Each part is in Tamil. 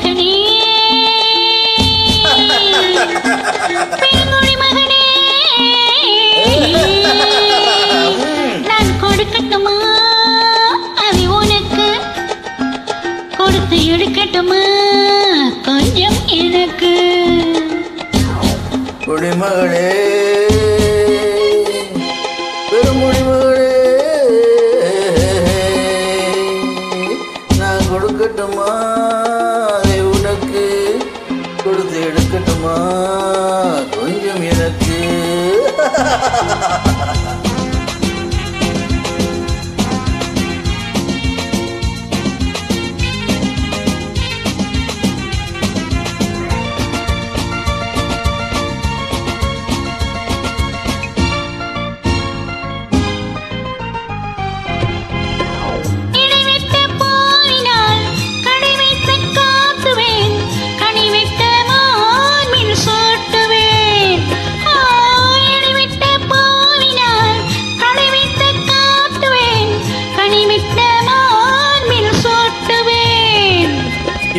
மகனே பெருங்குடி மகனே நான் கொடுக்கட்டுமா அதை உனக்கு கொடுத்து எடுக்கட்டுமா கொஞ்சம் எனக்கு குடிமகளே பெருங்குடி மகளே நான் கொடுக்கட்டுமா அதை உனக்கு கொடுத்து எடுக்கட்டுமா கொஞ்சம் எனக்கு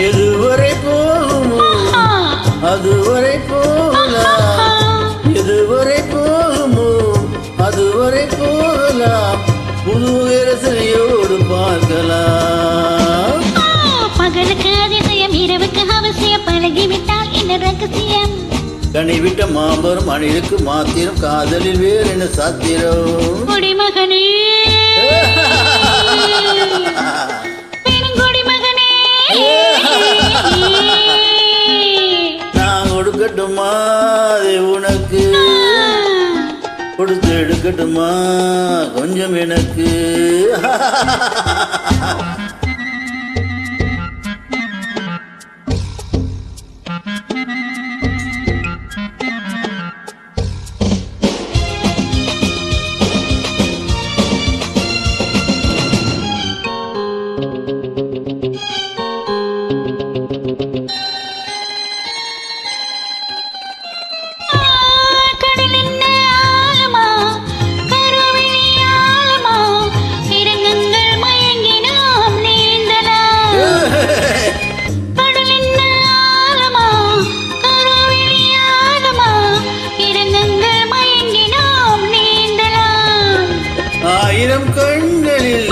எதுவரை போகுமோ அதுவரை போகலாம் எதுவரை போகுமோ அதுவரை போகலாம் புது ரசனையோடு பார்க்கலாம் பகலுக்கு அதிசயம் இரவுக்கு அவசியம் பழகிவிட்டால் என்ன ரகசியம் கனிவிட்ட மாம்பரம் அணிலுக்கு மாத்திரம் காதலில் வேறு என்ன சாத்திரம் குடிமகனே பெருங்குடி மகனே நான் கொடுக்கட்டுமா அதை உனக்கு கொடுத்து எடுக்கட்டுமா கொஞ்சம் எனக்கு ஆயிரம் கண்களில்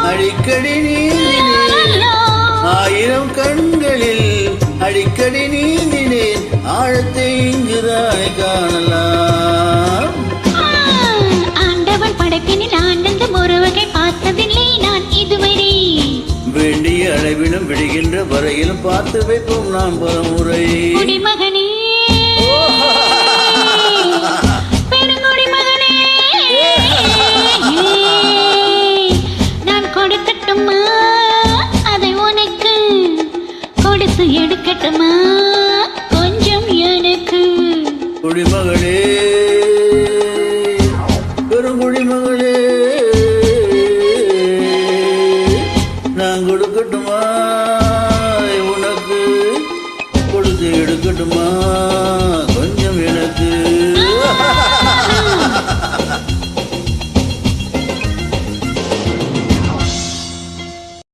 அடிக்கடி நீந்தினேன் ஆயிரம் கண்களில் அடிக்கடி நீந்தினேன் ஆழத்தை இங்குதானே காணலாம் ஆண்டவன் படைப்பினில் ஆனந்தம் ஒரு வகை பார்த்ததில்லை நான் இதுவரை வேண்டிய அளவிலும் விடுகின்ற வரையிலும் பார்த்து வைப்போம் நாம் பலமுறை குடிமகனே பெருங்குடி மகனே நான் கொடுக்கட்டுமா அதை உனக்கு கொடுத்து எடுக்கட்டுமா கொஞ்சம் எனக்கு குடிமகளே பெருங்குடி மகளே நான் கொடுக்கட்டுமா அதை உனக்கு கொடுத்து எடுக்கட்டுமா